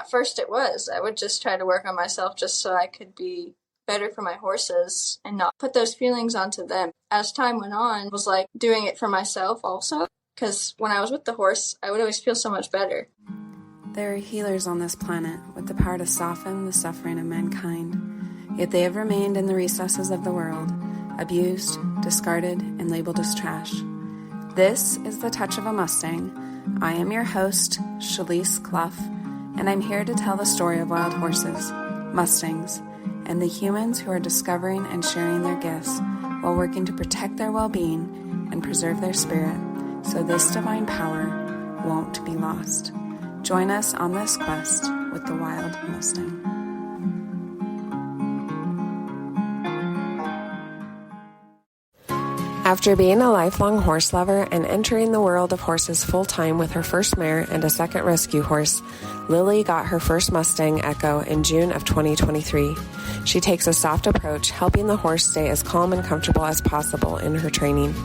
at first it was. I would just try to work on myself just so I could be better for my horses and not put those feelings onto them. As time went on, I was like doing it for myself also, because when I was with the horse, I would always feel so much better. There are healers on this planet with the power to soften the suffering of mankind, yet they have remained in the recesses of the world, abused, discarded, and labeled as trash. This is The Touch of a Mustang. I am your host, Shalise Clough, and I'm here to tell the story of wild horses, Mustangs, and the humans who are discovering and sharing their gifts while working to protect their well-being and preserve their spirit so this divine power won't be lost. Join us on this quest with the wild Mustang. After being a lifelong horse lover and entering the world of horses full-time with her first mare and a second rescue horse, Lily got her first Mustang Echo in June of 2023. She takes a soft approach, helping the horse stay as calm and comfortable as possible in her training.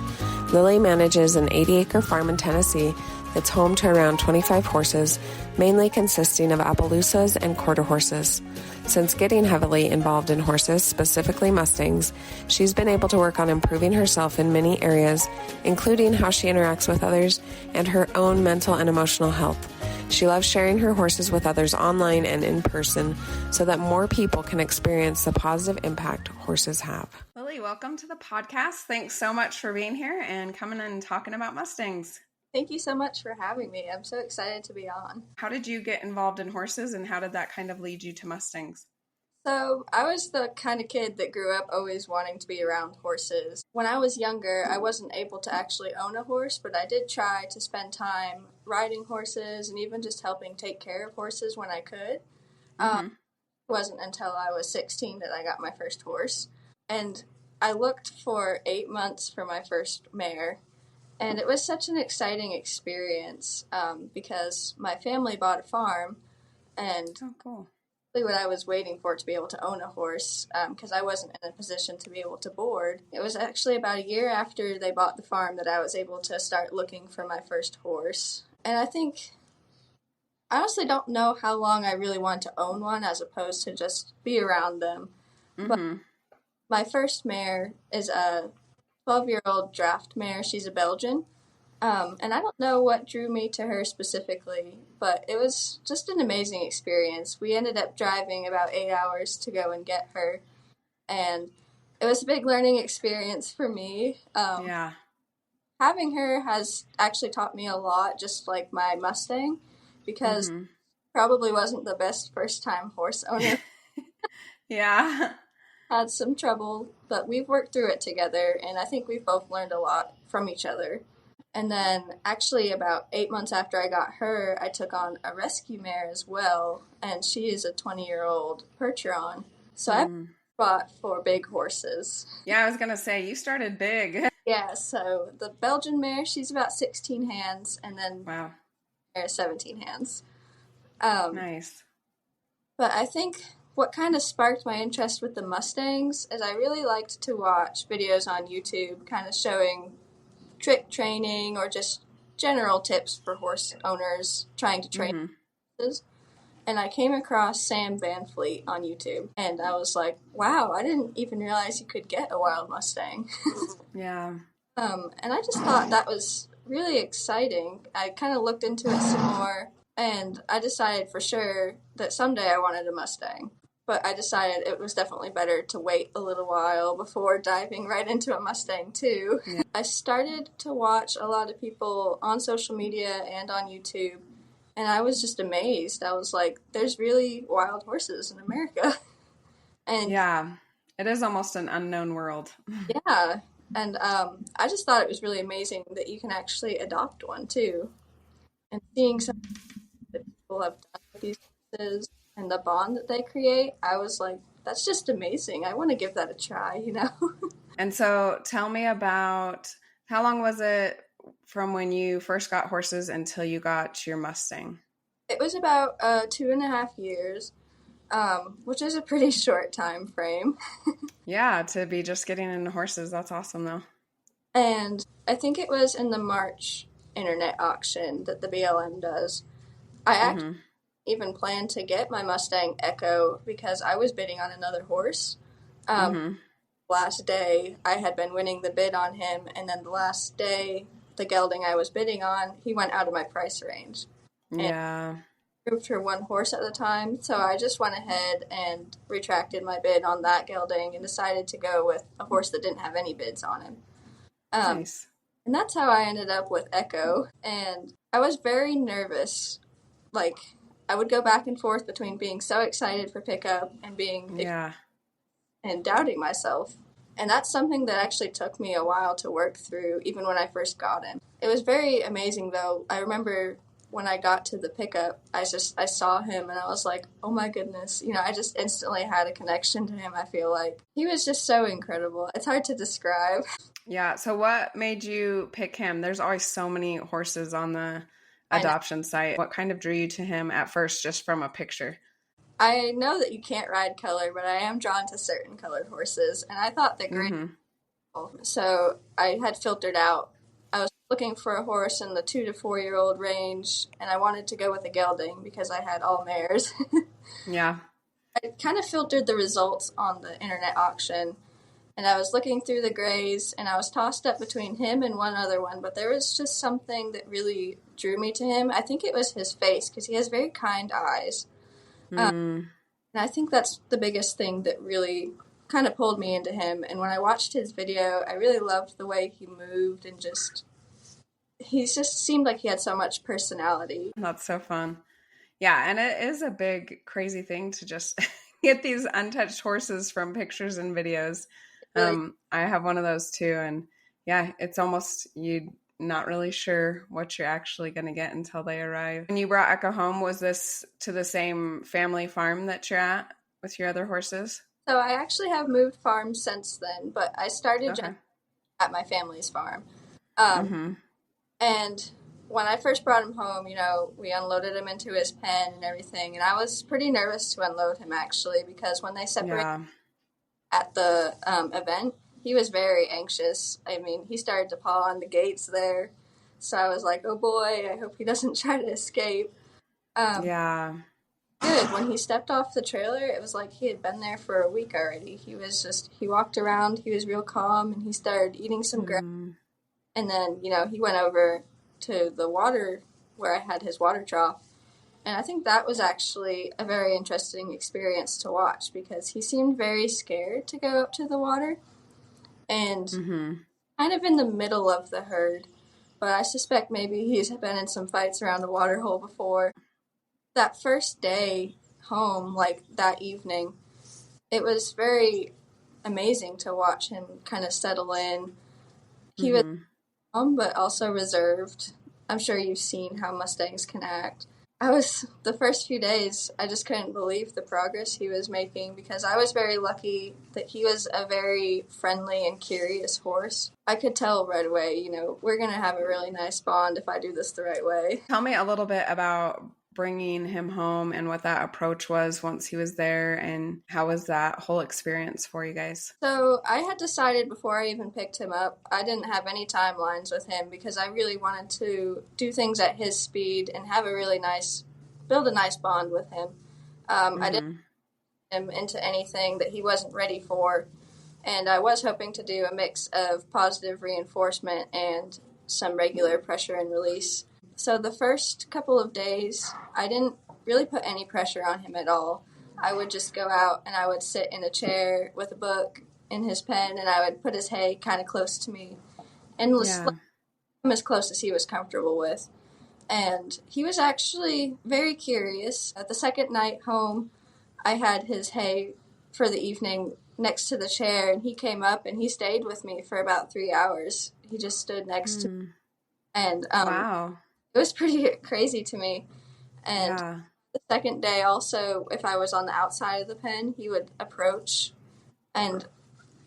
Lily manages an 80-acre farm in Tennessee that's home to around 25 horses, mainly consisting of Appaloosas and Quarter Horses. Since getting heavily involved in horses, specifically Mustangs, she's been able to work on improving herself in many areas, including how she interacts with others and her own mental and emotional health. She loves sharing her horses with others online and in person so that more people can experience the positive impact horses have. Lily, welcome to the podcast. Thanks so much for being here and coming and talking about Mustangs. Thank you so much for having me. I'm so excited to be on. How did you get involved in horses, and how did that kind of lead you to Mustangs? So I was the kind of kid that grew up always wanting to be around horses. When I was younger, I wasn't able to actually own a horse, but I did try to spend time riding horses and even just helping take care of horses when I could. It wasn't until I was 16 that I got my first horse. And I looked for 8 months for my first mare. And it was such an exciting experience because my family bought a farm, and cool. Really what I was waiting for to be able to own a horse because I wasn't in a position to be able to board. It was actually about a year after they bought the farm that I was able to start looking for my first horse. And I honestly don't know how long I really wanted to own one as opposed to just be around them. But my first mare is a 12-year-old draft mare. She's a Belgian. And I don't know what drew me to her specifically, but it was just an amazing experience. We ended up driving about 8 hours to go and get her, and it was a big learning experience for me. Having her has actually taught me a lot, just like my Mustang, because probably wasn't the best first-time horse owner. Yeah. Had some trouble, but we've worked through it together, and I think we've both learned a lot from each other. And then actually about 8 months after I got her, I took on a rescue mare as well, and she is a 20-year-old Percheron. So I fought for big horses. Yeah, I was going to say, you started big. Yeah, so the Belgian mare, she's about 16 hands, and then wow, 17 hands. Nice. But I think what kind of sparked my interest with the Mustangs is I really liked to watch videos on YouTube kind of showing trick training or just general tips for horse owners trying to train horses. And I came across Sam Van Fleet on YouTube, and I was like, wow, I didn't even realize you could get a wild Mustang. Yeah. And I just thought that was really exciting. I kind of looked into it some more, and I decided for sure that someday I wanted a Mustang. But I decided it was definitely better to wait a little while before diving right into a Mustang, too. Yeah. I started to watch a lot of people on social media and on YouTube, and I was just amazed. I was like, there's really wild horses in America. And yeah, it is almost an unknown world. Yeah, and I just thought it was really amazing that you can actually adopt one, too. And seeing some that people have done with these horses and the bond that they create, I was like, that's just amazing. I want to give that a try, you know? And so tell me about, how long was it from when you first got horses until you got your Mustang? It was about 2.5 years, which is a pretty short time frame. Yeah, to be just getting into horses. That's awesome, though. And I think it was in the March internet auction that the BLM does. I actually even plan to get my Mustang Echo because I was bidding on another horse. Mm-hmm. Last day, I had been winning the bid on him, and then the last day, the gelding I was bidding on, he went out of my price range. And Yeah. approved for one horse at the time, so I just went ahead and retracted my bid on that gelding and decided to go with a horse that didn't have any bids on him. Nice. And that's how I ended up with Echo, and I was very nervous. Like, I would go back and forth between being so excited for pickup and Yeah. and doubting myself. And that's something that actually took me a while to work through, even when I first got him. It was very amazing, though. I remember when I got to the pickup, I saw him and I was like, oh my goodness. You know, I just instantly had a connection to him, I feel like. He was just so incredible. It's hard to describe. Yeah. So what made you pick him? There's always so many horses on the adoption site. What kind of drew you to him at first, just from a picture? I know that you can't ride color, but I am drawn to certain colored horses, and I thought the gray. Mm-hmm. So I had filtered out. I was looking for a horse in the 2 to 4 year old range, and I wanted to go with a gelding because I had all mares. Yeah. I kind of filtered the results on the internet auction, and I was looking through the grays, and I was tossed up between him and one other one, but there was just something that really drew me to him. I think it was his face, because he has very kind eyes. And I think that's the biggest thing that really kind of pulled me into him. And when I watched his video, I really loved the way he moved and he just seemed like he had so much personality. That's so fun. Yeah, and it is a big, crazy thing to just get these untouched horses from pictures and videos. Really, I have one of those too, and yeah, it's almost you're not really sure what you're actually going to get until they arrive. When you brought Echo home, was this to the same family farm that you're at with your other horses? so I actually have moved farms since then, but I started Okay. at my family's farm. Mm-hmm. And when I first brought him home, you know, we unloaded him into his pen and everything, and I was pretty nervous to unload him actually because when they separated Yeah. at the event, he was very anxious. I mean, he started to paw on the gates there. So I was like, oh boy, I hope he doesn't try to escape. Yeah. Good. When he stepped off the trailer, it was like he had been there for a week already. He walked around, he was real calm, and he started eating some grass. And then, you know, he went over to the water where I had his water trough. And I think that was actually a very interesting experience to watch because he seemed very scared to go up to the water and kind of in the middle of the herd. But I suspect maybe he's been in some fights around the water hole before. That first day home, like that evening, it was very amazing to watch him kind of settle in. He was calm, but also reserved. I'm sure you've seen how Mustangs can act. The first few days, I just couldn't believe the progress he was making because I was very lucky that he was a very friendly and curious horse. I could tell right away, you know, we're going to have a really nice bond if I do this the right way. Tell me a little bit about bringing him home and what that approach was once he was there, and how was that whole experience for you guys? So I had decided before I even picked him up, I didn't have any timelines with him because I really wanted to do things at his speed and build a nice bond with him. I didn't put him into anything that he wasn't ready for, and I was hoping to do a mix of positive reinforcement and some regular pressure and release. So the first couple of days, I didn't really put any pressure on him at all. I would just go out and I would sit in a chair with a book in his pen and I would put his hay kind of close to me and let him as close as he was comfortable with. And he was actually very curious. At the second night home, I had his hay for the evening next to the chair and he came up and he stayed with me for about 3 hours. He just stood next to me. And wow. It was pretty crazy to me. And the second day also, if I was on the outside of the pen, he would approach. And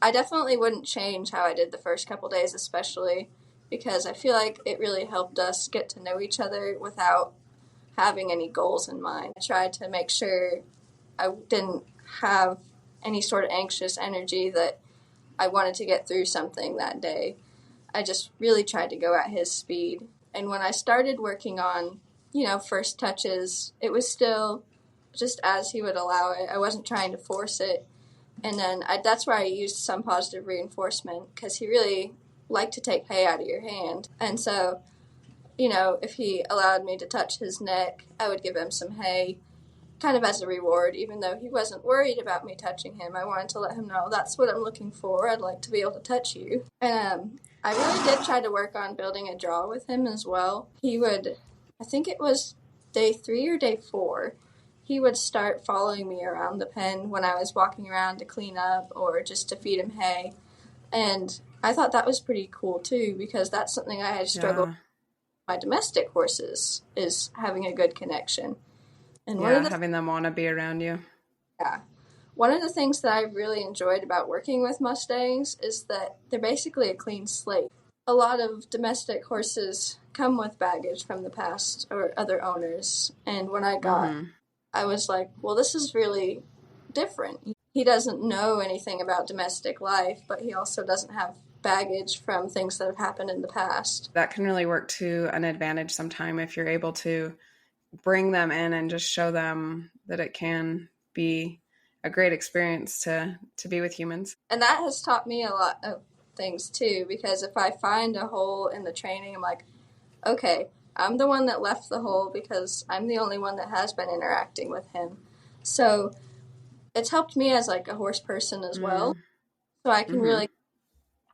I definitely wouldn't change how I did the first couple days, especially because I feel like it really helped us get to know each other without having any goals in mind. I tried to make sure I didn't have any sort of anxious energy that I wanted to get through something that day. I just really tried to go at his speed. And when I started working on first touches, it was still just as he would allow it. I wasn't trying to force it. And then that's where I used some positive reinforcement, because he really liked to take hay out of your hand. And so, if he allowed me to touch his neck, I would give him some hay kind of as a reward, even though he wasn't worried about me touching him. I wanted to let him know that's what I'm looking for. I'd like to be able to touch you. And I really did try to work on building a draw with him as well. He would, I think it was day 3 or day 4, he would start following me around the pen when I was walking around to clean up or just to feed him hay. And I thought that was pretty cool too, because that's something I had struggled with my domestic horses, is having a good connection. And having them want to be around you. Yeah. One of the things that I really enjoyed about working with Mustangs is that they're basically a clean slate. A lot of domestic horses come with baggage from the past or other owners. And when I was like, well, this is really different. He doesn't know anything about domestic life, but he also doesn't have baggage from things that have happened in the past. That can really work to an advantage sometime if you're able to bring them in and just show them that it can be a great experience to be with humans. And that has taught me a lot of things too, because if I find a hole in the training, I'm like, okay, I'm the one that left the hole because I'm the only one that has been interacting with him. So it's helped me as like a horse person as well. So I can really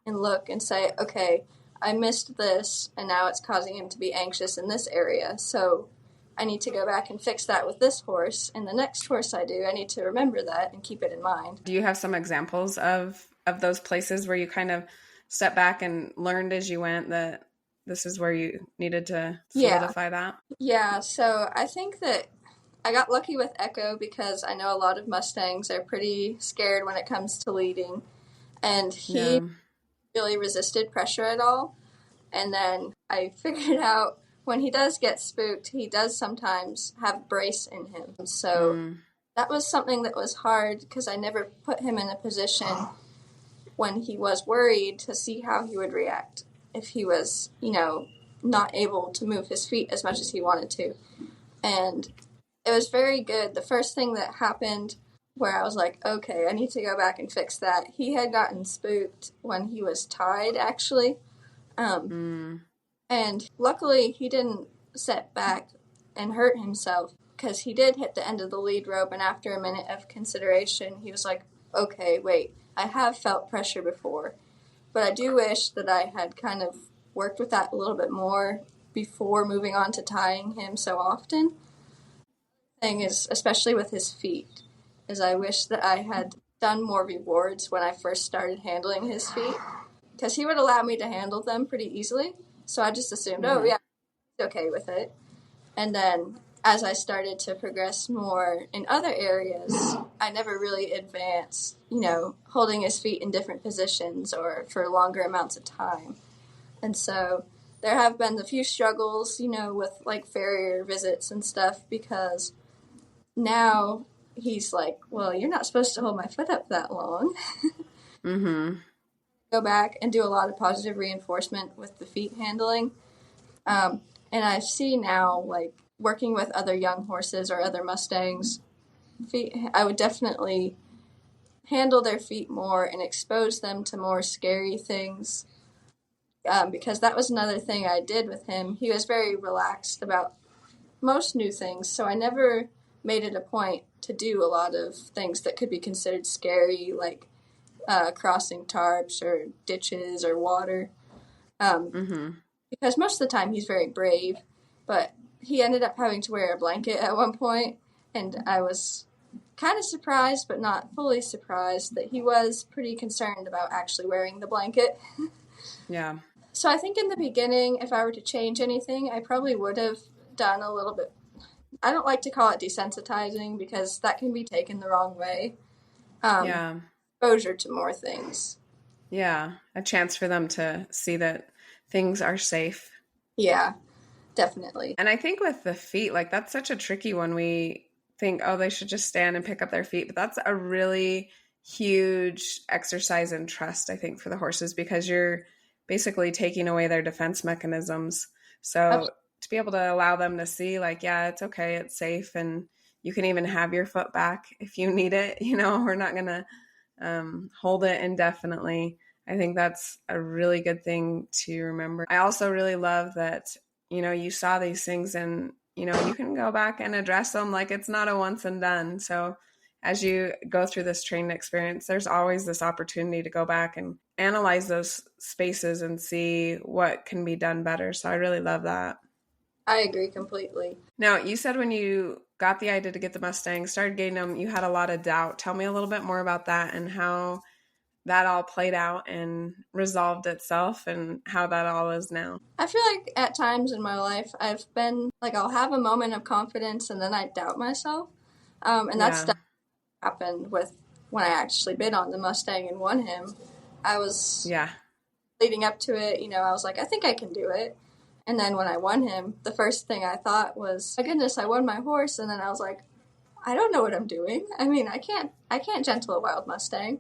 and look and say, okay, I missed this and now it's causing him to be anxious in this area. So I need to go back and fix that with this horse. And the next horse I do, I need to remember that and keep it in mind. Do you have some examples of those places where you kind of stepped back and learned as you went that this is where you needed to solidify that? Yeah, so I think that I got lucky with Echo because I know a lot of Mustangs are pretty scared when it comes to leading. And he really resisted pressure at all. And then I figured out when he does get spooked, he does sometimes have brace in him. So that was something that was hard because I never put him in a position when he was worried to see how he would react if he was, not able to move his feet as much as he wanted to. And it was very good. The first thing that happened where I was like, okay, I need to go back and fix that. He had gotten spooked when he was tied, actually. And luckily he didn't set back and hurt himself because he did hit the end of the lead rope. And after a minute of consideration, he was like, okay, wait, I have felt pressure before. But I do wish that I had kind of worked with that a little bit more before moving on to tying him so often. The thing is, especially with his feet, is I wish that I had done more rewards when I first started handling his feet, because he would allow me to handle them pretty easily. So I just assumed, oh yeah, he's okay with it. And then as I started to progress more in other areas, I never really advanced, holding his feet in different positions or for longer amounts of time. And so there have been a few struggles, with like farrier visits and stuff, because now he's like, well, you're not supposed to hold my foot up that long. Go back and do a lot of positive reinforcement with the feet handling. And I see now, like, working with other young horses or other Mustangs, I would definitely handle their feet more and expose them to more scary things, because that was another thing I did with him. He was very relaxed about most new things, so I never made it a point to do a lot of things that could be considered scary, like crossing tarps or ditches or water, because most of the time he's very brave, but he ended up having to wear a blanket at one point, and I was kind of surprised, but not fully surprised, that he was pretty concerned about actually wearing the blanket. Yeah. So I think in the beginning, if I were to change anything, I probably would have done a little bit. I don't like to call it desensitizing because that can be taken the wrong way. Exposure to more things. Yeah, a chance for them to see that things are safe. Yeah, definitely. And I think with the feet, like, that's such a tricky one. We think, oh, they should just stand and pick up their feet. But that's a really huge exercise in trust, I think, for the horses, because you're basically taking away their defense mechanisms. So to be able to allow them to see like, yeah, it's okay, it's safe, and you can even have your foot back if you need it. We're not going to hold it indefinitely. I think that's a really good thing to remember. I also really love that, you saw these things and, you can go back and address them. Like, it's not a once and done. So as you go through this training experience, there's always this opportunity to go back and analyze those spaces and see what can be done better. So I really love that. I agree completely. Now, you said when you got the idea to get the Mustang, started getting them, you had a lot of doubt. Tell me a little bit more about that and how that all played out and resolved itself and how that all is now. I feel like at times in my life, I've been like, I'll have a moment of confidence and then I doubt myself. And that's happened with when I actually bid on the Mustang and won him. I was leading up to it, I was like, I think I can do it. And then when I won him, the first thing I thought was, my goodness, I won my horse. And then I was like, I don't know what I'm doing. I mean, I can't gentle a wild Mustang.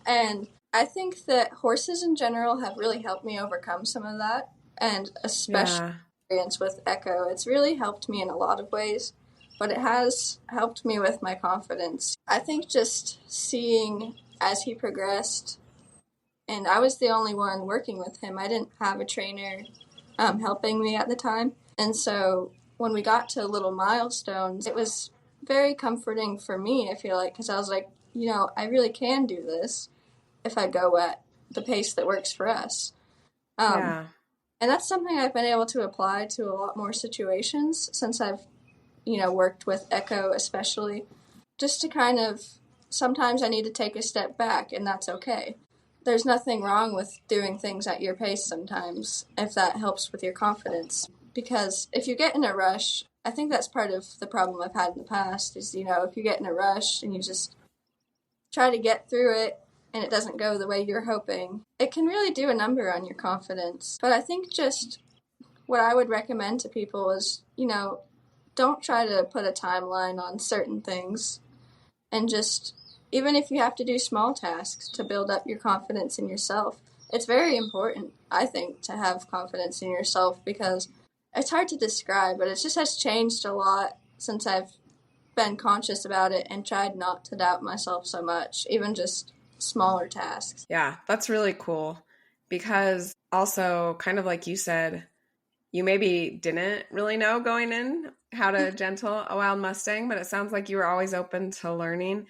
And I think that horses in general have really helped me overcome some of that. And especially experience with Echo, it's really helped me in a lot of ways. But it has helped me with my confidence. I think just seeing as he progressed, and I was the only one working with him. I didn't have a trainer helping me at the time. And so when we got to little milestones, it was very comforting for me, I feel like, because I was like, I really can do this if I go at the pace that works for us. And that's something I've been able to apply to a lot more situations since I've, worked with Echo especially, just to kind of, sometimes I need to take a step back, and that's okay. There's nothing wrong with doing things at your pace sometimes, if that helps with your confidence. Because if you get in a rush, I think that's part of the problem I've had in the past is, if you get in a rush and you just try to get through it and it doesn't go the way you're hoping, it can really do a number on your confidence. But I think just what I would recommend to people is, don't try to put a timeline on certain things, and just, even if you have to do small tasks to build up your confidence in yourself, it's very important, I think, to have confidence in yourself, because it's hard to describe, but it just has changed a lot since I've been conscious about it and tried not to doubt myself so much, even just smaller tasks. Yeah, that's really cool, because also, kind of like you said, you maybe didn't really know going in how to gentle a wild Mustang, but it sounds like you were always open to learning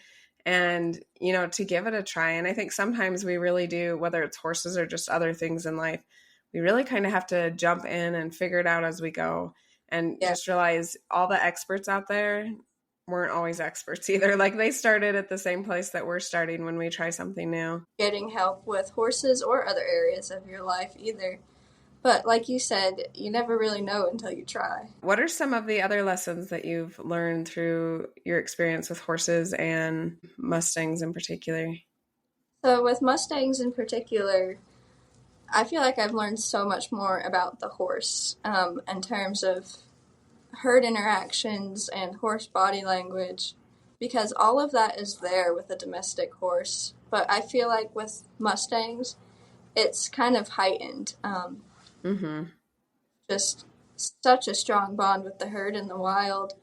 and, to give it a try. And I think sometimes we really do, whether it's horses or just other things in life, we really kind of have to jump in and figure it out as we go, and just realize all the experts out there weren't always experts either. Like, they started at the same place that we're starting when we try something new. Getting help with horses or other areas of your life either. But like you said, you never really know until you try. What are some of the other lessons that you've learned through your experience with horses and Mustangs in particular? So with Mustangs in particular, I feel like I've learned so much more about the horse in terms of herd interactions and horse body language, because all of that is there with a domestic horse. But I feel like with Mustangs, it's kind of heightened. Just such a strong bond with the herd and the wild.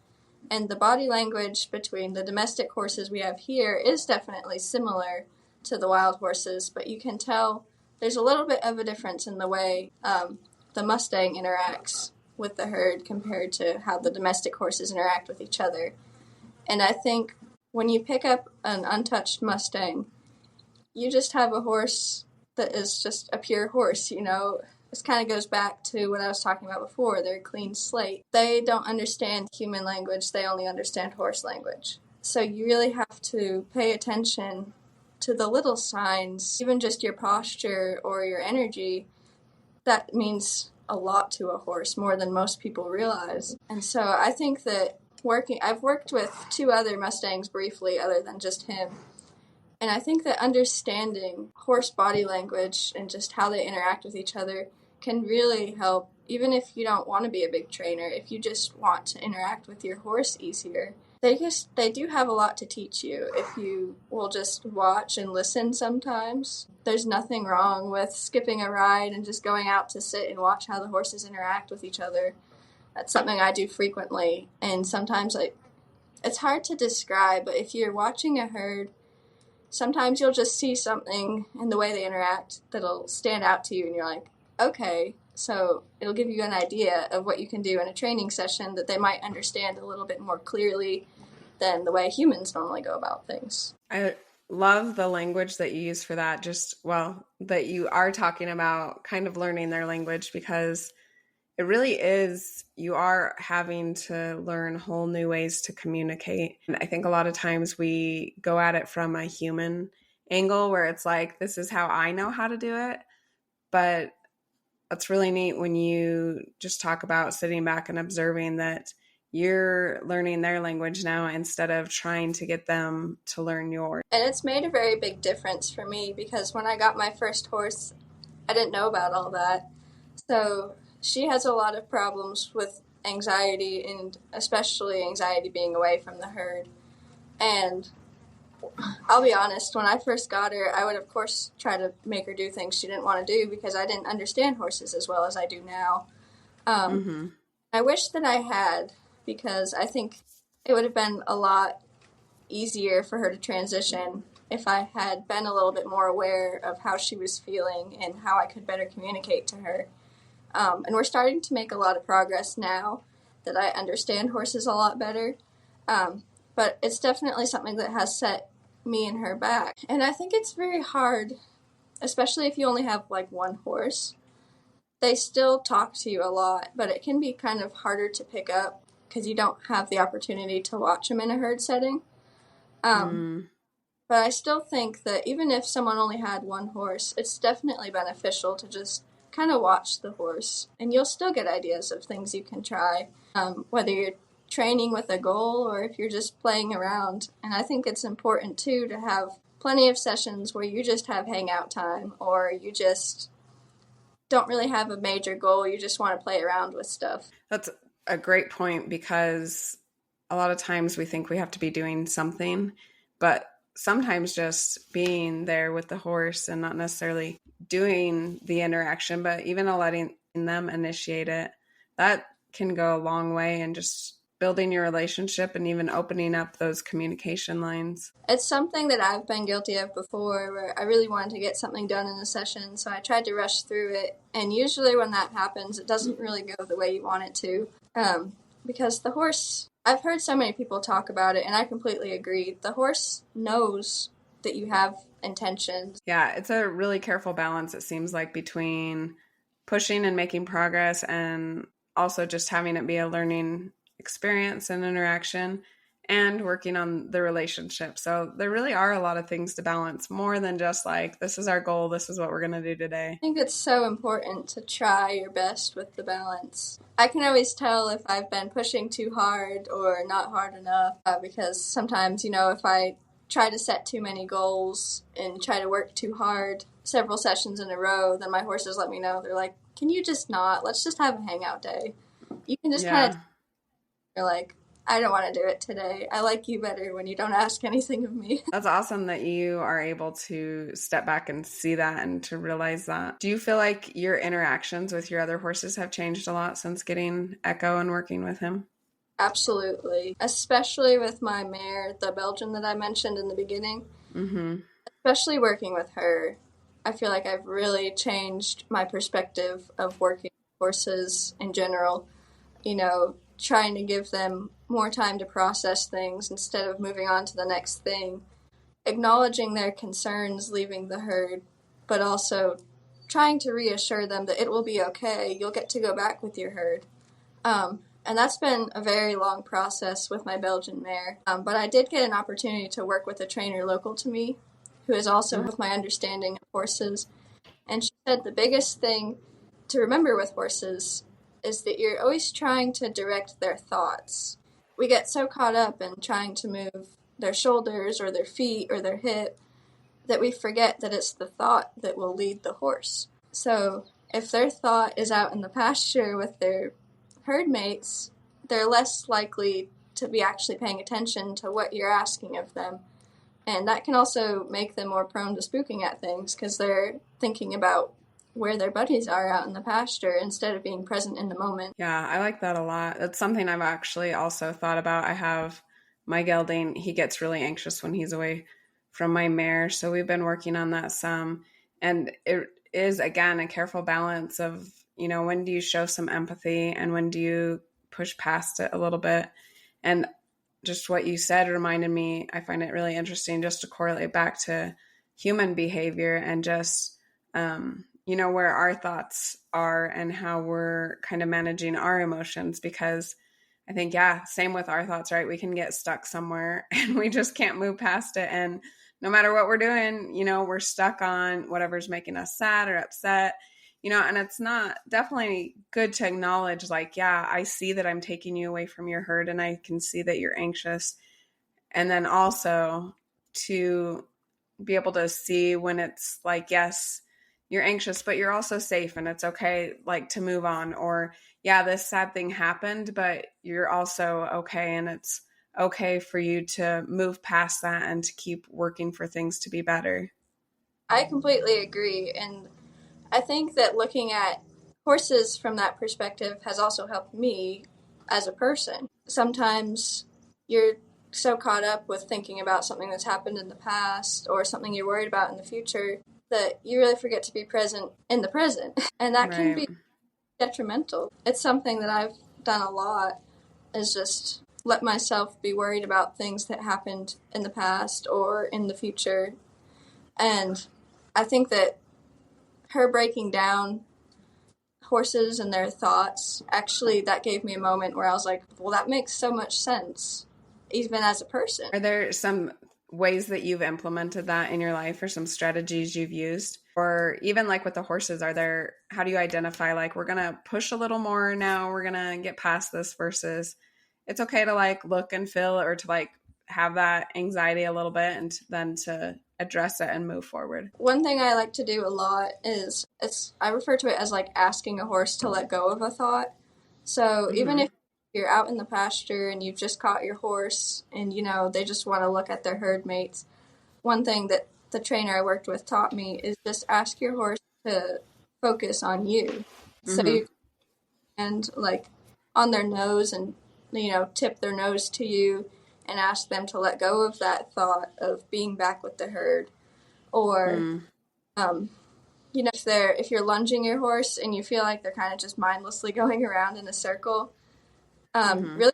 And the body language between the domestic horses we have here is definitely similar to the wild horses, but you can tell there's a little bit of a difference in the way the Mustang interacts with the herd compared to how the domestic horses interact with each other. And I think when you pick up an untouched Mustang, you just have a horse that is just a pure horse, This kind of goes back to what I was talking about before. They're a clean slate. They don't understand human language. They only understand horse language. So you really have to pay attention to the little signs, even just your posture or your energy. That means a lot to a horse, more than most people realize. And so I think that I've worked with 2 other Mustangs briefly other than just him. And I think that understanding horse body language and just how they interact with each other can really help, even if you don't want to be a big trainer, if you just want to interact with your horse easier. They do have a lot to teach you if you will just watch and listen sometimes. There's nothing wrong with skipping a ride and just going out to sit and watch how the horses interact with each other. That's something I do frequently, and sometimes it's hard to describe, but if you're watching a herd, sometimes you'll just see something in the way they interact that'll stand out to you, and you're like, okay, so it'll give you an idea of what you can do in a training session that they might understand a little bit more clearly than the way humans normally go about things. I love the language that you use for that, that you are talking about kind of learning their language, because it really is, you are having to learn whole new ways to communicate. And I think a lot of times we go at it from a human angle where it's like, this is how I know how to do it. But it's really neat when you just talk about sitting back and observing that you're learning their language now instead of trying to get them to learn yours. And it's made a very big difference for me, because when I got my first horse, I didn't know about all that. So she has a lot of problems with anxiety, and especially anxiety being away from the herd. And I'll be honest, when I first got her, I would of course try to make her do things she didn't want to do, because I didn't understand horses as well as I do now. I wish that I had, because I think it would have been a lot easier for her to transition if I had been a little bit more aware of how she was feeling and how I could better communicate to her. And we're starting to make a lot of progress now that I understand horses a lot better. But it's definitely something that has set me and her back. And I think it's very hard, especially if you only have like one horse. They still talk to you a lot, but it can be kind of harder to pick up because you don't have the opportunity to watch them in a herd setting. But I still think that even if someone only had one horse, it's definitely beneficial to just kind of watch the horse, and you'll still get ideas of things you can try, whether you're training with a goal or if you're just playing around. And I think it's important too to have plenty of sessions where you just have hangout time, or you just don't really have a major goal, you just want to play around with stuff. That's a great point, because a lot of times we think we have to be doing something, but sometimes just being there with the horse and not necessarily doing the interaction, but even letting them initiate it, that can go a long way in just building your relationship and even opening up those communication lines. It's something that I've been guilty of before, where I really wanted to get something done in a session, so I tried to rush through it. And usually when that happens, it doesn't really go the way you want it to. Because the horse, I've heard so many people talk about it, and I completely agree. The horse knows that you have intentions. Yeah, it's a really careful balance, it seems like, between pushing and making progress and also just having it be a learning experience and interaction, and working on the relationship. So there really are a lot of things to balance, more than just like, this is our goal, this is what we're going to do today. I think it's so important to try your best with the balance. I can always tell if I've been pushing too hard or not hard enough, because sometimes, if I try to set too many goals and try to work too hard several sessions in a row, then my horses let me know. They're like, can you just not? Let's just have a hangout day. You can just kind of, you're like, I don't want to do it today. I like you better when you don't ask anything of me. That's awesome that you are able to step back and see that and to realize that. Do you feel like your interactions with your other horses have changed a lot since getting Echo and working with him? Absolutely. Especially with my mare, the Belgian that I mentioned in the beginning. Mm-hmm. Especially working with her, I feel like I've really changed my perspective of working with horses in general. Trying to give them more time to process things instead of moving on to the next thing. Acknowledging their concerns leaving the herd, but also trying to reassure them that it will be okay. You'll get to go back with your herd. And that's been a very long process with my Belgian mare. But I did get an opportunity to work with a trainer local to me, who is also with my understanding of horses. And she said the biggest thing to remember with horses is that you're always trying to direct their thoughts. We get so caught up in trying to move their shoulders or their feet or their hip that we forget that it's the thought that will lead the horse. So if their thought is out in the pasture with their herd mates, they're less likely to be actually paying attention to what you're asking of them. And that can also make them more prone to spooking at things, because they're thinking about where their buddies are out in the pasture instead of being present in the moment. Yeah, I like that a lot. That's something I've actually also thought about. I have my gelding, he gets really anxious when he's away from my mare, so we've been working on that some. And it is, again, a careful balance of, when do you show some empathy and when do you push past it a little bit? And just what you said reminded me, I find it really interesting just to correlate back to human behavior and just, where our thoughts are and how we're kind of managing our emotions. Because I think, same with our thoughts, right? We can get stuck somewhere and we just can't move past it. And no matter what we're doing, we're stuck on whatever's making us sad or upset, and it's not definitely good to acknowledge like, I see that I'm taking you away from your herd and I can see that you're anxious. And then also to be able to see when it's like, yes, you're anxious, but you're also safe and it's okay, like to move on, or this sad thing happened, but you're also okay. And it's okay for you to move past that and to keep working for things to be better. I completely agree. And I think that looking at horses from that perspective has also helped me as a person. Sometimes you're so caught up with thinking about something that's happened in the past or something you're worried about in the future that you really forget to be present in the present. And that can be detrimental. It's something that I've done a lot, is just let myself be worried about things that happened in the past or in the future. And I think that her breaking down horses and their thoughts, actually, that gave me a moment where I was like, well, that makes so much sense, even as a person. Are there some ways that you've implemented that in your life or some strategies you've used? Or even like with the horses, how do you identify like, we're going to push a little more now, we're going to get past this, versus it's okay to like look and feel or to like have that anxiety a little bit and then to address it and move forward? One thing I like to do a lot is I refer to it as like asking a horse to let go of a thought. So even if you're out in the pasture and you've just caught your horse and, they just want to look at their herd mates, one thing that the trainer I worked with taught me is just ask your horse to focus on you. So you can like on their nose and, tip their nose to you and ask them to let go of that thought of being back with the herd. Or, if you're lunging your horse and you feel like they're kind of just mindlessly going around in a circle, really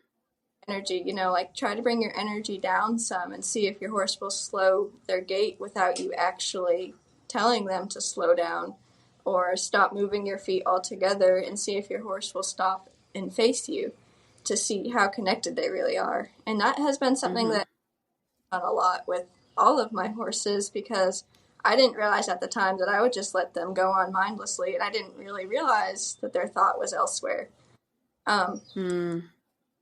energy, like try to bring your energy down some and see if your horse will slow their gait without you actually telling them to slow down, or stop moving your feet altogether and see if your horse will stop and face you to see how connected they really are. And that has been something that I've done a lot with all of my horses, because I didn't realize at the time that I would just let them go on mindlessly, and I didn't really realize that their thought was elsewhere.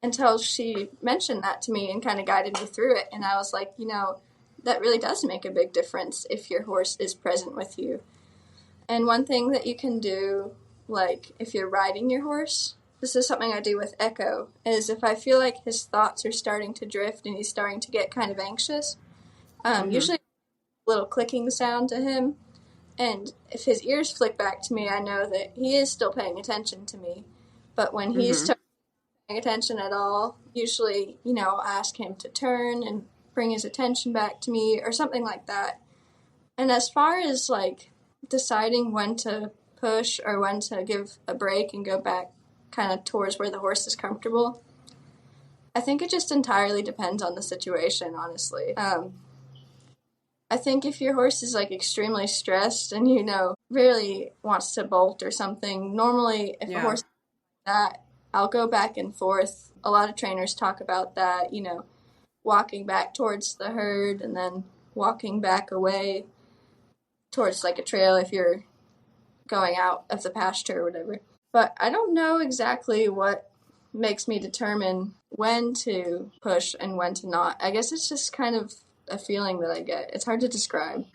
Until she mentioned that to me and kind of guided me through it. And I was like, that really does make a big difference if your horse is present with you. And one thing that you can do, like if you're riding your horse, this is something I do with Echo, is if I feel like his thoughts are starting to drift and he's starting to get kind of anxious, usually a little clicking sound to him. And if his ears flick back to me, I know that he is still paying attention to me. But when he's paying attention at all, usually, I'll ask him to turn and bring his attention back to me or something like that. And as far as like deciding when to push or when to give a break and go back kind of towards where the horse is comfortable, I think it just entirely depends on the situation, honestly. I think if your horse is like extremely stressed and really wants to bolt or something, normally if a horse is like that, I'll go back and forth. A lot of trainers talk about that, walking back towards the herd and then walking back away towards like a trail if you're going out of the pasture or whatever. But I don't know exactly what makes me determine when to push and when to not. I guess it's just kind of a feeling that I get. It's hard to describe.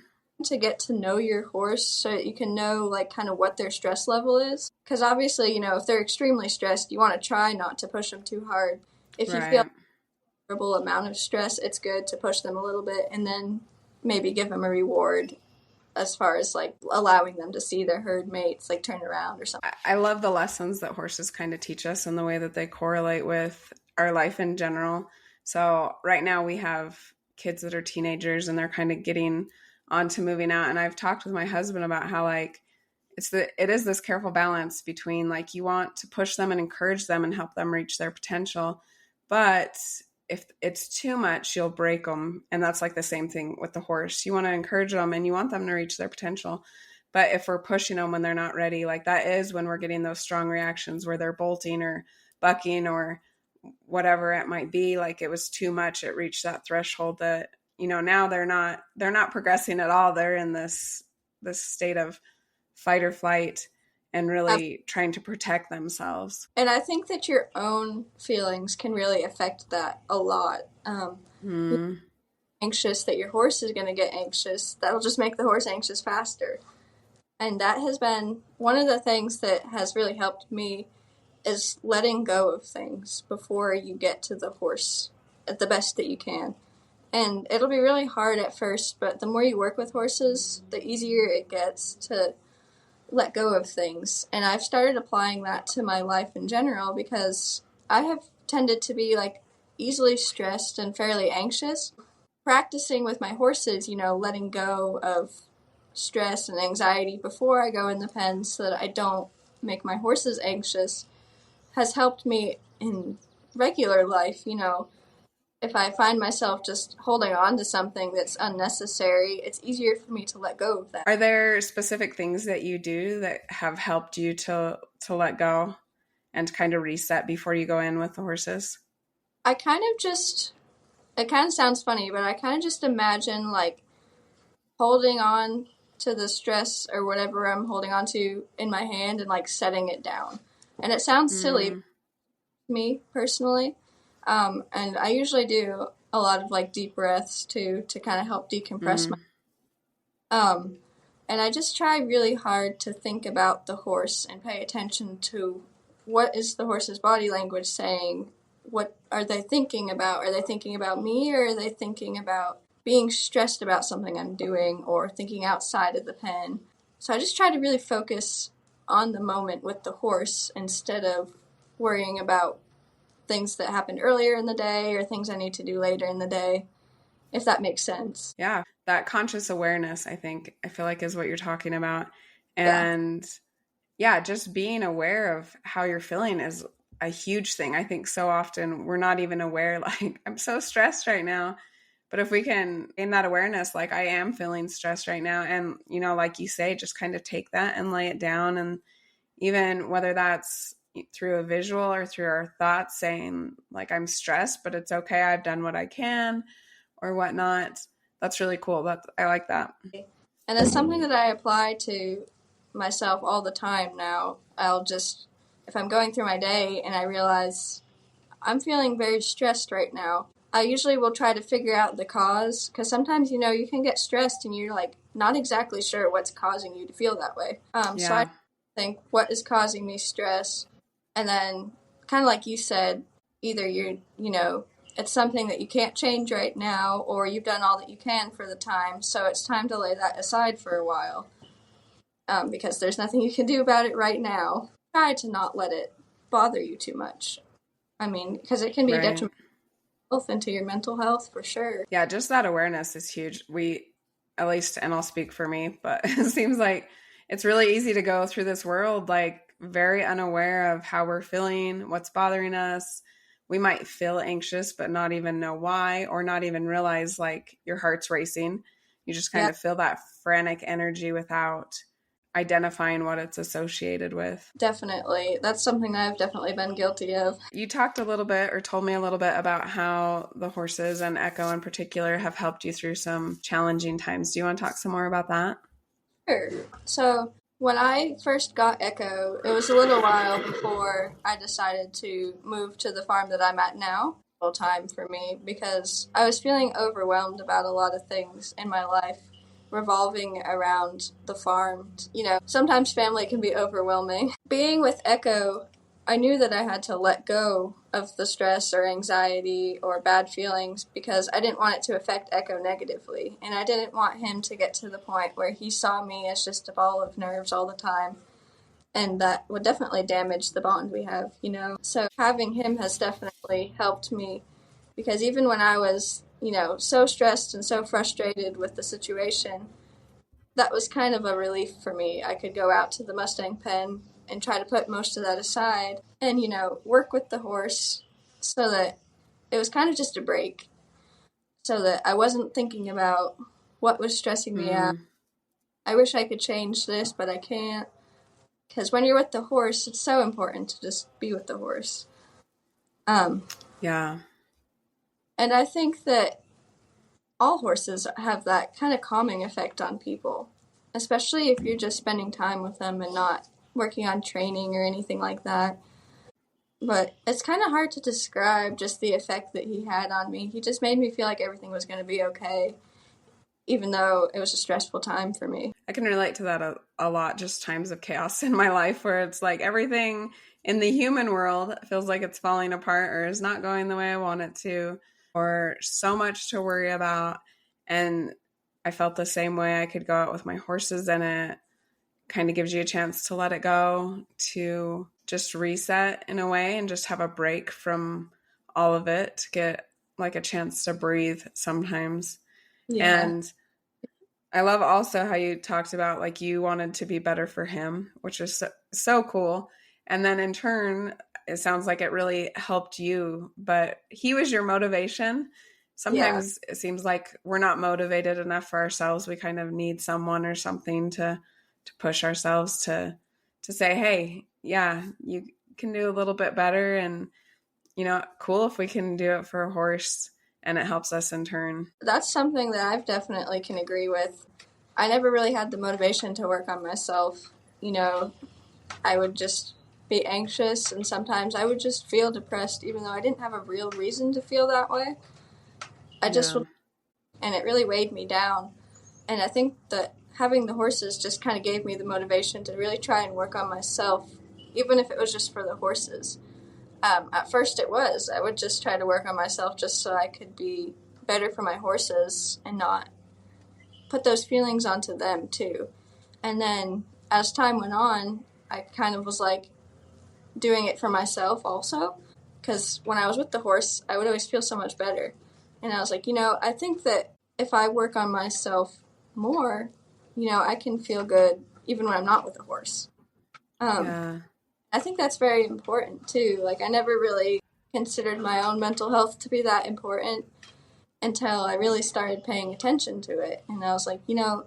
To get to know your horse so that you can know like kind of what their stress level is. Because obviously, if they're extremely stressed, you want to try not to push them too hard. If you feel a terrible amount of stress, it's good to push them a little bit and then maybe give them a reward as far as like allowing them to see their herd mates like turn around or something. I love the lessons that horses kind of teach us and the way that they correlate with our life in general. So right now we have kids that are teenagers and they're kind of getting on to moving out. And I've talked with my husband about how like it is this careful balance between like you want to push them and encourage them and help them reach their potential. But if it's too much, you'll break them. And that's like the same thing with the horse. You want to encourage them and you want them to reach their potential. But if we're pushing them when they're not ready, like that is when we're getting those strong reactions where they're bolting or bucking or whatever it might be. Like it was too much. It reached that threshold that, now they're not progressing at all. They're in this state of fight or flight and really trying to protect themselves. And I think that your own feelings can really affect that a lot. Anxious that your horse is going to get anxious, that'll just make the horse anxious faster. And that has been one of the things that has really helped me is letting go of things before you get to the horse at the best that you can. And it'll be really hard at first, but the more you work with horses, the easier it gets to let go of things. And I've started applying that to my life in general because I have tended to be like easily stressed and fairly anxious. Practicing with my horses, letting go of stress and anxiety before I go in the pen so that I don't make my horses anxious has helped me in regular life. If I find myself just holding on to something that's unnecessary, it's easier for me to let go of that. Are there specific things that you do that have helped you to let go and kind of reset before you go in with the horses? It kind of sounds funny, but I kind of just imagine like holding on to the stress or whatever I'm holding on to in my hand and like setting it down. And it sounds silly to me personally. And I usually do a lot of like deep breaths to kind of help decompress and I just try really hard to think about the horse and pay attention to what is the horse's body language saying. What are they thinking about? Are they thinking about me, or are they thinking about being stressed about something I'm doing or thinking outside of the pen? So I just try to really focus on the moment with the horse instead of worrying about things that happened earlier in the day or things I need to do later in the day, if that makes sense. Yeah, that conscious awareness, I feel like is what you're talking about. And yeah, just being aware of how you're feeling is a huge thing. I think so often we're not even aware, like, I'm so stressed right now. But if we can gain that awareness, like I am feeling stressed right now. And, like you say, just kind of take that and lay it down. And even whether that's through a visual or through our thoughts saying like, I'm stressed, but it's okay. I've done what I can or whatnot. That's really cool. I like that. And it's something that I apply to myself all the time now. If I'm going through my day and I realize I'm feeling very stressed right now, I usually will try to figure out the cause, because sometimes, you can get stressed and you're like not exactly sure what's causing you to feel that way. So I think, what is causing me stress? And then kind of like you said, either it's something that you can't change right now, or you've done all that you can for the time. So it's time to lay that aside for a while, because there's nothing you can do about it right now. Try to not let it bother you too much. Because it can be detrimental into your mental health for sure. Yeah, just that awareness is huge. At least, and I'll speak for me, but it seems like it's really easy to go through this world like very unaware of how we're feeling, what's bothering us. We might feel anxious, but not even know why, or not even realize like your heart's racing. You just kind of feel that frantic energy without identifying what it's associated with. Definitely. That's something I've definitely been guilty of. You talked a little bit or told me a little bit about how the horses and Echo in particular have helped you through some challenging times. Do you want to talk some more about that? Sure. So when I first got Echo, it was a little while before I decided to move to the farm that I'm at now. Full time for me, because I was feeling overwhelmed about a lot of things in my life revolving around the farm. Sometimes family can be overwhelming. Being with Echo, I knew that I had to let go of the stress or anxiety or bad feelings because I didn't want it to affect Echo negatively. And I didn't want him to get to the point where he saw me as just a ball of nerves all the time. And that would definitely damage the bond we have, you know. So having him has definitely helped me because even when I was, you know, so stressed and so frustrated with the situation, that was kind of a relief for me. I could go out to the Mustang pen and try to put most of that aside and, you know, work with the horse so that it was kind of just a break so that I wasn't thinking about what was stressing me out. I wish I could change this, but I can't. Because when you're with the horse, it's so important to just be with the horse. Yeah. And I think that all horses have that kind of calming effect on people, especially if you're just spending time with them and not working on training or anything like that. But it's kind of hard to describe just the effect that he had on me. He just made me feel like everything was going to be okay, even though it was a stressful time for me. I can relate to that a lot, just times of chaos in my life where it's like everything in the human world feels like it's falling apart or is not going the way I want it to, or so much to worry about. And I felt the same way. I could go out with my horses and it kind of gives you a chance to let it go, to just reset in a way and just have a break from all of it, to get like a chance to breathe sometimes. Yeah. And I love also how you talked about like you wanted to be better for him, which is so cool. And then in turn, it sounds like it really helped you, but he was your motivation. Sometimes it seems like we're not motivated enough for ourselves. We kind of need someone or something to push ourselves to say, hey, yeah, you can do a little bit better. And, you know, cool if we can do it for a horse and it helps us in turn. That's something that I've definitely can agree with. I never really had the motivation to work on myself. You know, I would just be anxious and sometimes I would just feel depressed even though I didn't have a real reason to feel that way. I just would, and it really weighed me down. And I think that having the horses just kind of gave me the motivation to really try and work on myself, even if it was just for the horses. At first it was. I would just try to work on myself just so I could be better for my horses and not put those feelings onto them too. And then as time went on, I kind of was like doing it for myself also. Because when I was with the horse, I would always feel so much better. And I was like, you know, I think that if I work on myself more, you know, I can feel good even when I'm not with a horse. I think that's very important too. Like, I never really considered my own mental health to be that important until I really started paying attention to it. And I was like, you know,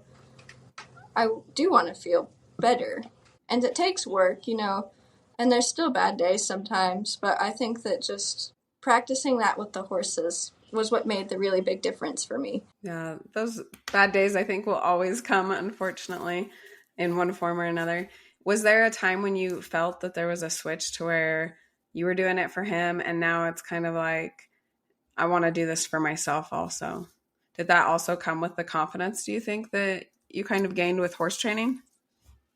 I do want to feel better. And it takes work, you know, and there's still bad days sometimes, but I think that just practicing that with the horses was what made the really big difference for me. Yeah, those bad days I think will always come, unfortunately, in one form or another. Was there a time when you felt that there was a switch to where you were doing it for him and now it's kind of like, I want to do this for myself also? Did that also come with the confidence, do you think, that you kind of gained with horse training?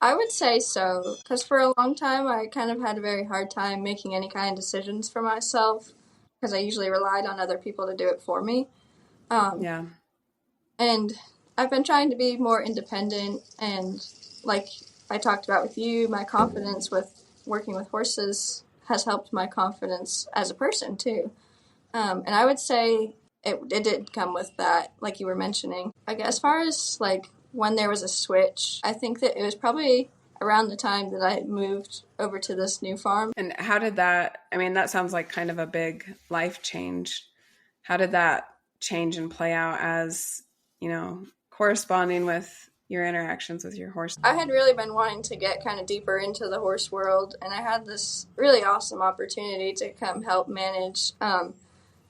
I would say so, because for a long time I kind of had a very hard time making any kind of decisions for myself because I usually relied on other people to do it for me. Yeah. And I've been trying to be more independent, and like I talked about with you, my confidence with working with horses has helped my confidence as a person too. And I would say it did come with that, like you were mentioning. Like, as far as like when there was a switch, I think that it was probably around the time that I had moved over to this new farm. And how did that, I mean, that sounds like kind of a big life change. How did that change and play out as, you know, corresponding with your interactions with your horse? I had really been wanting to get kind of deeper into the horse world, and I had this really awesome opportunity to come help manage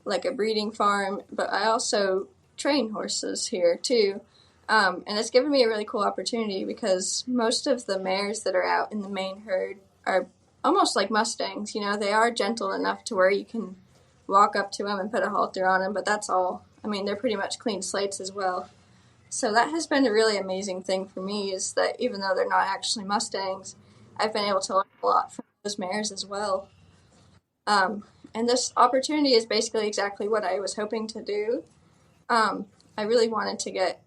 like a breeding farm, but I also train horses here too. And it's given me a really cool opportunity because most of the mares that are out in the main herd are almost like Mustangs. You know, they are gentle enough to where you can walk up to them and put a halter on them, but that's all. I mean, they're pretty much clean slates as well. So that has been a really amazing thing for me, is that even though they're not actually Mustangs, I've been able to learn a lot from those mares as well. And this opportunity is basically exactly what I was hoping to do. I really wanted to get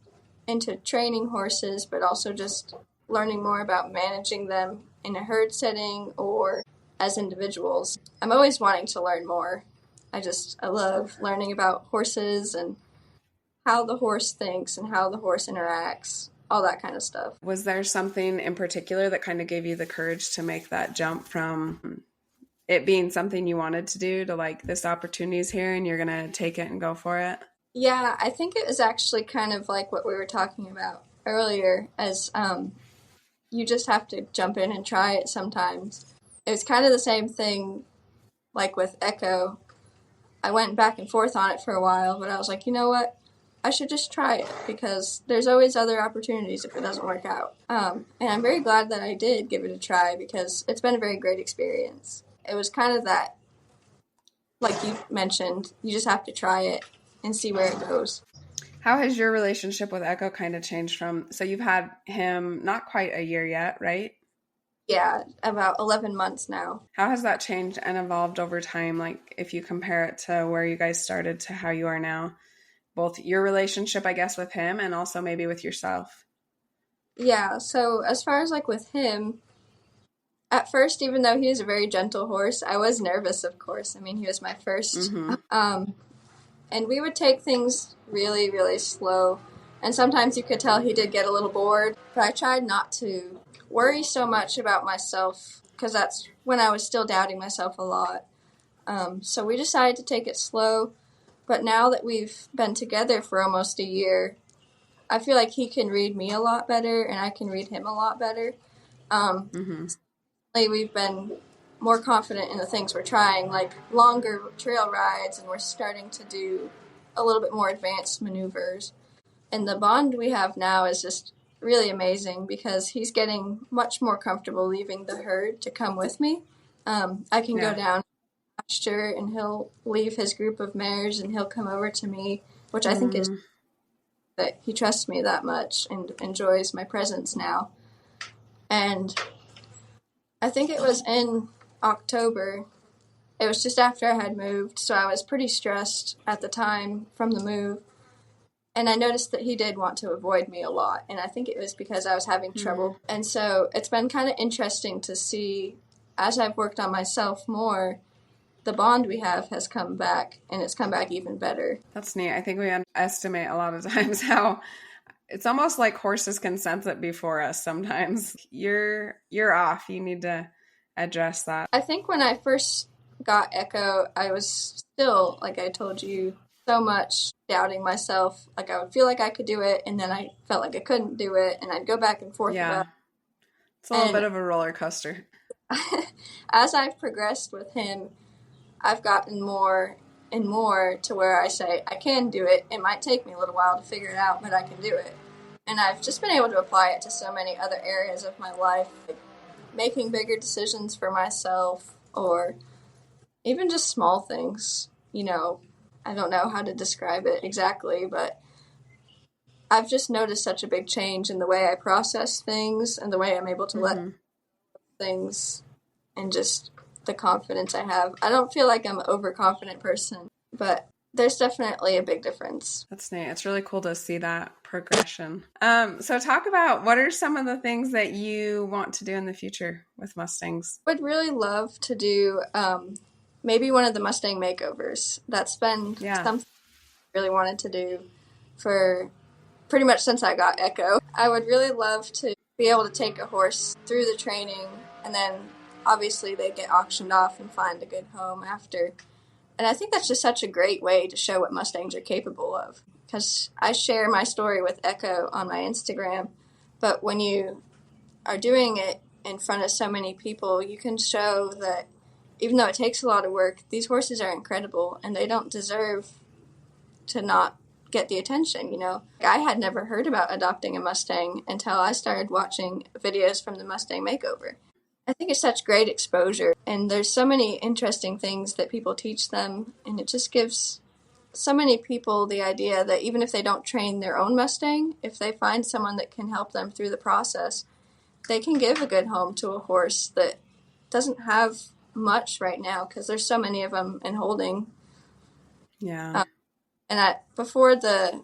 into training horses, but also just learning more about managing them in a herd setting or as individuals. I'm always wanting to learn more. I love learning about horses and how the horse thinks and how the horse interacts, all that kind of stuff. Was there something in particular that kind of gave you the courage to make that jump from it being something you wanted to do to like, this opportunity is here and you're going to take it and go for it? Yeah, I think it was actually kind of like what we were talking about earlier, as you just have to jump in and try it sometimes. It was kind of the same thing like with Echo. I went back and forth on it for a while, but I was like, you know what? I should just try it because there's always other opportunities if it doesn't work out. And I'm very glad that I did give it a try because it's been a very great experience. It was kind of that, like you mentioned, you just have to try it and see where it goes. How has your relationship with Echo kind of changed from, so you've had him not quite a year yet, right? Yeah, about 11 months now. How has that changed and evolved over time? Like if you compare it to where you guys started to how you are now, both your relationship, I guess, with him and also maybe with yourself. Yeah, so as far as like with him, at first, even though he was a very gentle horse, I was nervous, of course. I mean, he was my first. Mm-hmm. And we would take things really, really slow. And sometimes you could tell he did get a little bored. But I tried not to worry so much about myself because that's when I was still doubting myself a lot. So we decided to take it slow. But now that we've been together for almost a year, I feel like he can read me a lot better and I can read him a lot better. We've been more confident in the things we're trying, like longer trail rides, and we're starting to do a little bit more advanced maneuvers. And the bond we have now is just really amazing because he's getting much more comfortable leaving the herd to come with me. I can go down pasture and he'll leave his group of mares and he'll come over to me, which I think is that he trusts me that much and enjoys my presence now. And I think it was in October. It was just after I had moved, so I was pretty stressed at the time from the move. And I noticed that he did want to avoid me a lot, and I think it was because I was having trouble. And so it's been kind of interesting to see, as I've worked on myself more, the bond we have has come back, and it's come back even better. That's neat. I think we underestimate a lot of times how it's almost like horses can sense it before us sometimes. You're off. You need to address that. I think when I first got Echo, I was still, like I told you, so much doubting myself. Like I would feel like I could do it, and then I felt like I couldn't do it, and I'd go back and forth about it. It's a little bit of a roller coaster. As I've progressed with him, I've gotten more and more to where I say, I can do it. It might take me a little while to figure it out, but I can do it. And I've just been able to apply it to so many other areas of my life, like making bigger decisions for myself, or even just small things. You know, I don't know how to describe it exactly, but I've just noticed such a big change in the way I process things and the way I'm able to let things, and just the confidence I have. I don't feel like I'm an overconfident person, but there's definitely a big difference. That's neat. It's really cool to see that progression. So talk about, what are some of the things that you want to do in the future with Mustangs? I would really love to do maybe one of the Mustang makeovers. That's been something I really wanted to do for pretty much since I got Echo. I would really love to be able to take a horse through the training, and then obviously they get auctioned off and find a good home after. And I think that's just such a great way to show what Mustangs are capable of. Because I share my story with Echo on my Instagram, but when you are doing it in front of so many people, you can show that even though it takes a lot of work, these horses are incredible, and they don't deserve to not get the attention, you know. I had never heard about adopting a Mustang until I started watching videos from the Mustang Makeover. I think it's such great exposure, and there's so many interesting things that people teach them, and it just gives so many people the idea that even if they don't train their own Mustang, if they find someone that can help them through the process, they can give a good home to a horse that doesn't have much right now because there's so many of them in holding. Yeah. And before the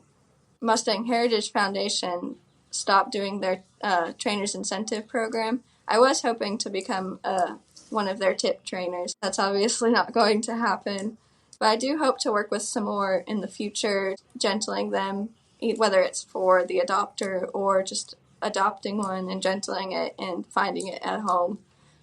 Mustang Heritage Foundation stopped doing their trainers incentive program, I was hoping to become one of their tip trainers. That's obviously not going to happen, but I do hope to work with some more in the future, gentling them, whether it's for the adopter or just adopting one and gentling it and finding it at home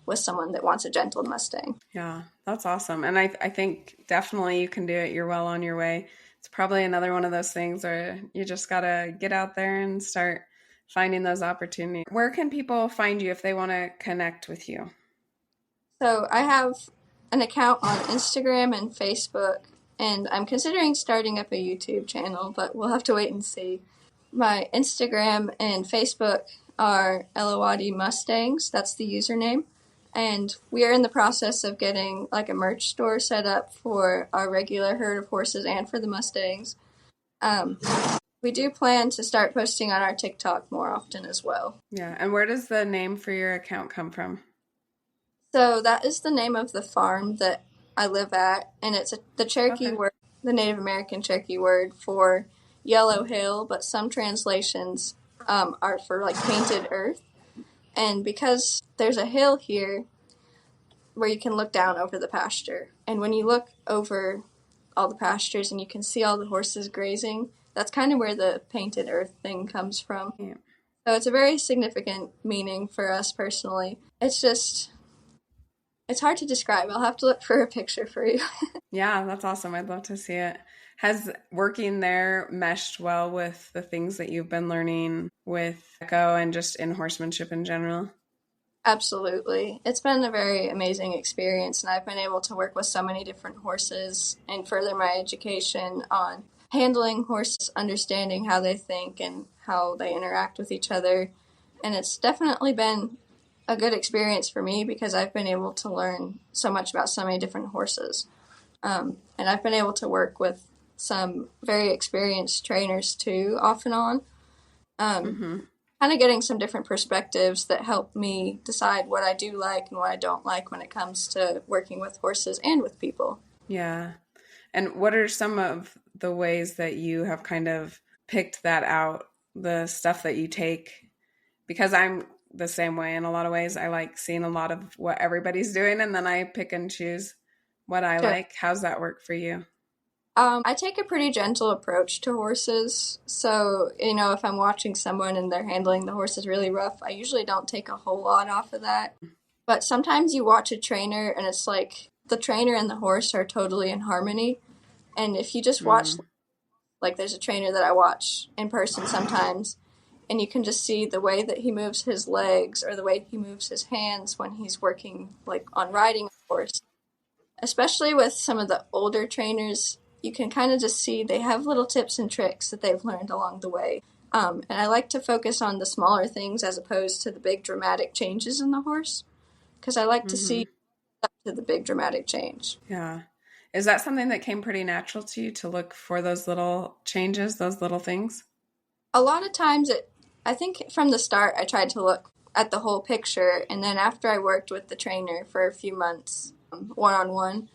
with someone that wants a gentle Mustang. Yeah, that's awesome. And I think definitely you can do it. You're well on your way. It's probably another one of those things where you just got to get out there and start finding those opportunities. Where can people find you if they want to connect with you? So I have an account on Instagram and Facebook, and I'm considering starting up a YouTube channel, but we'll have to wait and see. My Instagram and Facebook are Elawadi Mustangs. That's the username. And we are in the process of getting like a merch store set up for our regular herd of horses and for the Mustangs. We do plan to start posting on our TikTok more often as well. Yeah. And where does the name for your account come from? So that is the name of the farm that I live at, and it's the Cherokee word, the Native American Cherokee word for yellow hill, but some translations are for like painted earth. And because there's a hill here where you can look down over the pasture, and when you look over all the pastures and you can see all the horses grazing, that's kind of where the painted earth thing comes from. Yeah. So it's a very significant meaning for us personally. It's hard to describe. I'll have to look for a picture for you. Yeah, that's awesome. I'd love to see it. Has working there meshed well with the things that you've been learning with Echo and just in horsemanship in general? Absolutely. It's been a very amazing experience, and I've been able to work with so many different horses and further my education on handling horses, understanding how they think and how they interact with each other. And it's definitely been a good experience for me because I've been able to learn so much about so many different horses. And I've been able to work with some very experienced trainers too, off and on. Kind of getting some different perspectives that help me decide what I do like and what I don't like when it comes to working with horses and with people. Yeah. And what are some of the ways that you have kind of picked that out, the stuff that you take? Because I'm the same way in a lot of ways. I like seeing a lot of what everybody's doing, and then I pick and choose what I like. How's that work for you? I take a pretty gentle approach to horses. So, if I'm watching someone and they're handling the horses really rough, I usually don't take a whole lot off of that. But sometimes you watch a trainer and it's like the trainer and the horse are totally in harmony. And if you just watch, like there's a trainer that I watch in person sometimes, and you can just see the way that he moves his legs or the way he moves his hands when he's working like on riding a horse. Especially with some of the older trainers, you can kind of just see they have little tips and tricks that they've learned along the way. And I like to focus on the smaller things as opposed to the big dramatic changes in the horse, because I like to see up to the big dramatic change. Yeah. Is that something that came pretty natural to you to look for those little changes, those little things? A lot of times, I think from the start, I tried to look at the whole picture, and then after I worked with the trainer for a few months, one-on-one,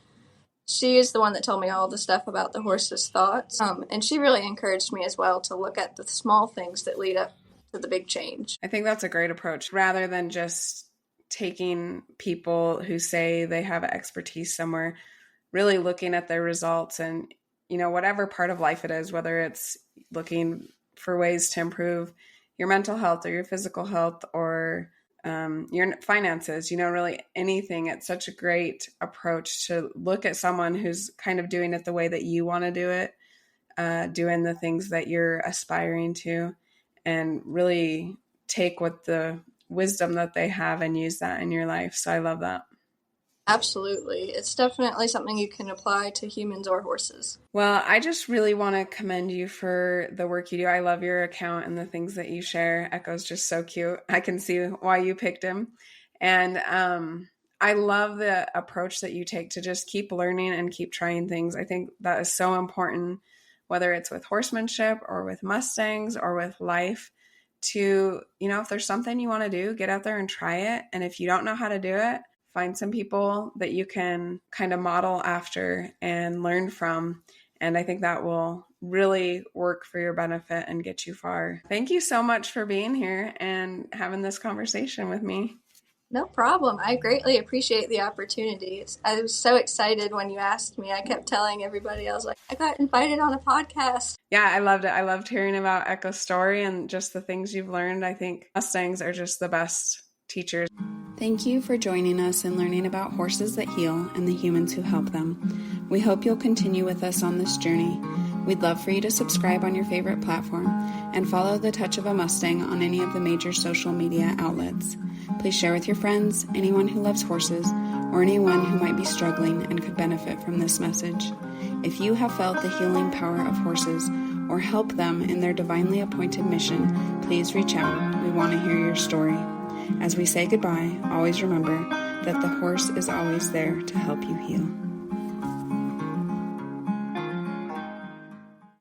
she is the one that told me all the stuff about the horse's thoughts, and she really encouraged me as well to look at the small things that lead up to the big change. I think that's a great approach, rather than just taking people who say they have expertise somewhere, really looking at their results and, whatever part of life it is, whether it's looking for ways to improve your mental health or your physical health or your finances, really anything. It's such a great approach to look at someone who's kind of doing it the way that you want to do it, doing the things that you're aspiring to, and really take what the wisdom that they have and use that in your life. So I love that. Absolutely. It's definitely something you can apply to humans or horses. Well, I just really want to commend you for the work you do. I love your account and the things that you share. Echo's just so cute. I can see why you picked him. And I love the approach that you take to just keep learning and keep trying things. I think that is so important, whether it's with horsemanship or with Mustangs or with life, to, if there's something you want to do, get out there and try it. And if you don't know how to do it, find some people that you can kind of model after and learn from. And I think that will really work for your benefit and get you far. Thank you so much for being here and having this conversation with me. No problem. I greatly appreciate the opportunity. I was so excited when you asked me. I kept telling everybody, I was like, I got invited on a podcast. Yeah, I loved it. I loved hearing about Echo's story and just the things you've learned. I think Mustangs are just the best teachers. Thank you for joining us and learning about horses that heal and the humans who help them. We hope you'll continue with us on this journey. We'd love for you to subscribe on your favorite platform and follow The Touch of a Mustang on any of the major social media outlets. Please share with your friends, anyone who loves horses, or anyone who might be struggling and could benefit from this message. If you have felt the healing power of horses or help them in their divinely appointed mission, please reach out. We want to hear your story. As we say goodbye, always remember that the horse is always there to help you heal.